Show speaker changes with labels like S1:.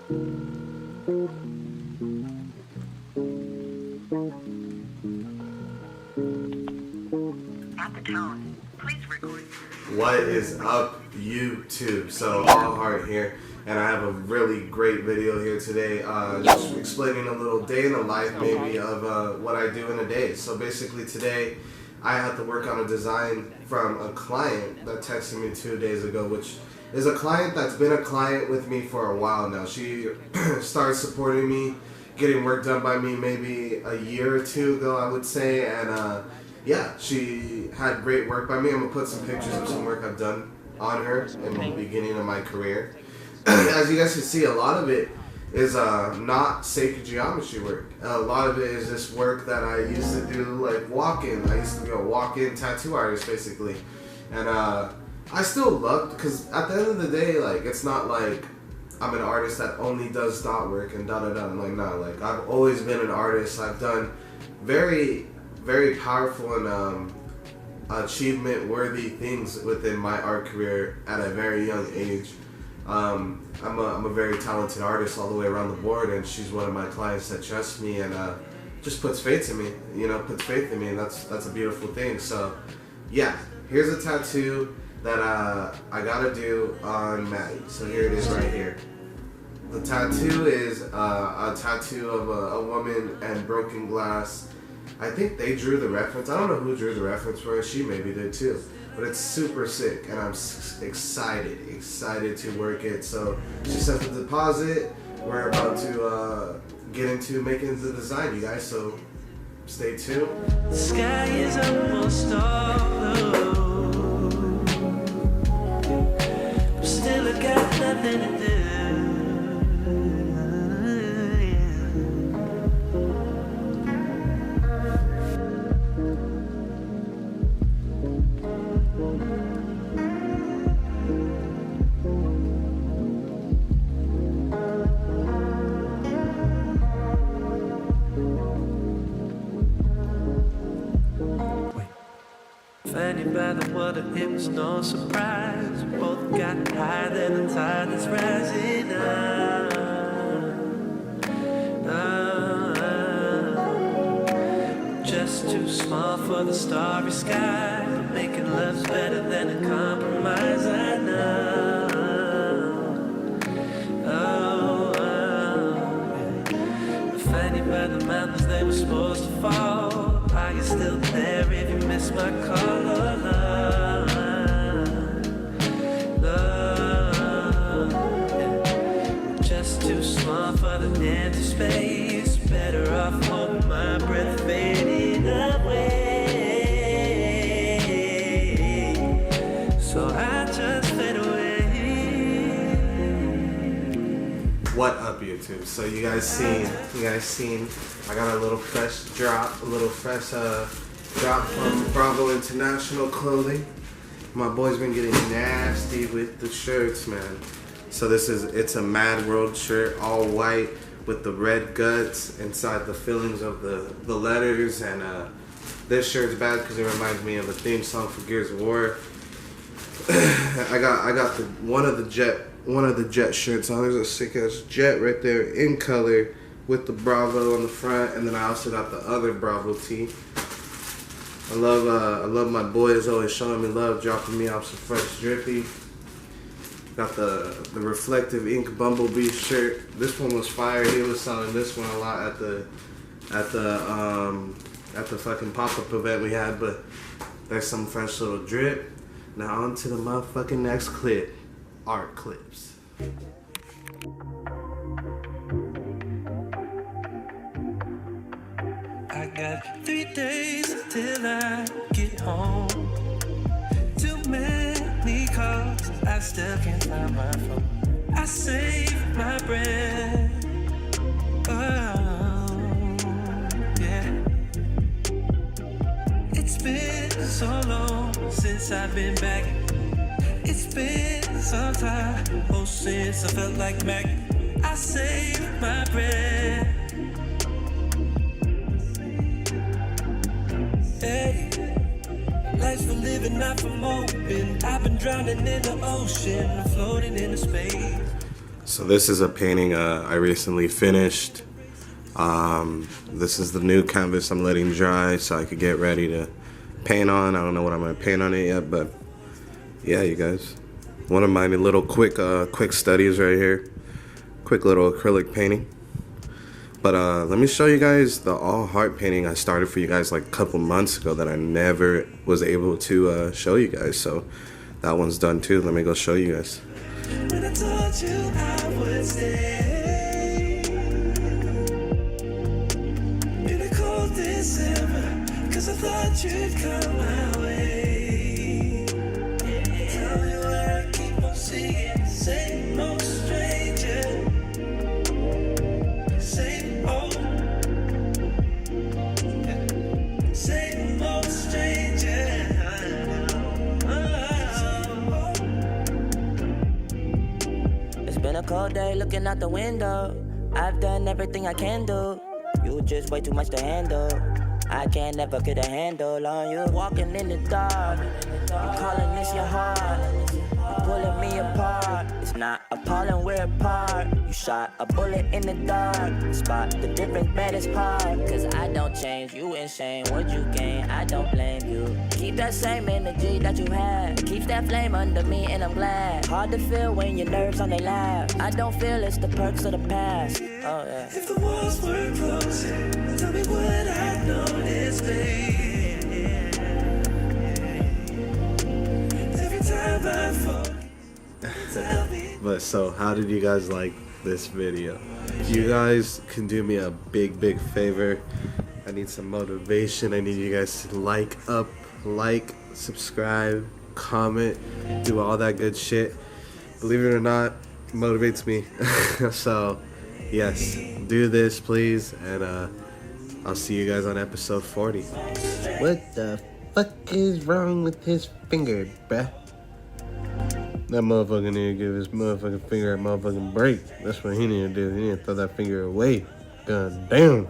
S1: At the tone, please record.
S2: What is up, YouTube? So, All Heart here, and I have a really great video here today, just explaining a little day in the life maybe of what I do in a day. So basically today, I had to work on a design from a client that texted me 2 days ago, which is a client that's been a client with me for a while now. She started supporting me, getting work done by me maybe a year or two ago, I would say, and yeah, she had great work by me. I'm gonna put some pictures of some work I've done on her in the beginning of my career. As you guys can see, a lot of it is not sacred geometry work. A lot of it is this work that I used to do, like walk-in. I used to be a walk-in tattoo artist, basically. And I still loved, because at the end of the day, like, it's not like I'm an artist that only does dot work and da-da-da. I'm like, no, like, I've always been an artist. I've done very powerful and achievement-worthy things within my art career at a very young age. I'm a very talented artist all the way around the board, and she's one of my clients that trusts me and just puts faith in me. You know, puts faith in me, and that's a beautiful thing. So, yeah, here's a tattoo that I gotta do on Maddie. So here it is right here. The tattoo is a tattoo of a woman and broken glass. I think they drew the reference. I don't know who drew the reference for it. She maybe did too. But it's super sick, and I'm excited to work it. So she sent the deposit. We're about to get into making the design, you guys. So stay tuned.
S3: The sky is almost all blue, but still I got nothing to do. Fanny by the water, it was no surprise. We both got high, then the tide is rising up. Just too small for the starry sky. Making love's better than a compromise, I know. Fanny by the mountains, they were supposed to fall. Are you still there if you miss my call? Love, yeah. Just too small for the empty space. Better off holding my breath, fading away. So I just fade away.
S2: What up, YouTube? So you guys seen, I got a little fresh drop, drop from Bravo International Clothing. My boy's been getting nasty with the shirts, man. So it's a Mad World shirt, all white with the red guts inside the fillings of the letters, and this shirt's bad because it reminds me of a theme song for Gears of War. I got one of the Jet shirts on. There's a sick ass Jet right there in color with the Bravo on the front, and then I also got the other Bravo tee. I love my boys always showing me love, dropping me off some fresh drippy. Got the reflective ink Bumblebee shirt. This one was fire. He was selling this one a lot at the fucking pop-up event we had, but there's some fresh little drip. Now on to the motherfucking next clip. Art clips.
S3: I got 3 days till I get home. Too many calls, I still can't find my phone. I save my breath. Oh, yeah. It's been so long since I've been back. It's been some time, oh, since I felt like Mac. I save my breath. Hey, life's for living, not for moping. I've been drowning in the ocean, floating into space.
S2: So this is a painting I recently finished. This is the new canvas I'm letting dry so I could get ready to paint on. I don't know what I'm gonna paint on it yet, but yeah, you guys. One of my little quick studies right here. Quick little acrylic painting. But let me show you guys the all heart painting I started for you guys like a couple months ago that I never was able to show you guys. So that one's done too. Let me go show you guys.
S3: When I told you I would stay in a cold December, 'cause I thought you'd come my way. Tell me where I keep on seeing, same old stranger, same old stranger. It's been a cold day looking out the window. I've done everything I can do. You just way too much to handle. I can't never get a handle on you. Walking in the dark, you calling this your heart. You pulling me apart. It's not appalling, we're apart. You shot a bullet in the dark. Spot the difference, baddest part. 'Cause I don't change, you insane. What you gain, I don't blame you. Keep that same energy that you had. Keeps that flame under me and I'm glad. Hard to feel when your nerves on they lap. I don't feel it's the perks of the past. Oh yeah. If the walls were closing, tell me what I noticed, babe. Every time I fall.
S2: But so how did you guys like this video? You guys can do me a big favor. I need some motivation. I need you guys to like, subscribe, comment, do all that good shit. Believe it or not, it motivates me. So yes, do this please, and I'll see you guys on episode 40. What the fuck is wrong with his finger, bruh? That motherfucker need to give his motherfucking finger a motherfucking break. That's what he need to do. He need to throw that finger away. God damn.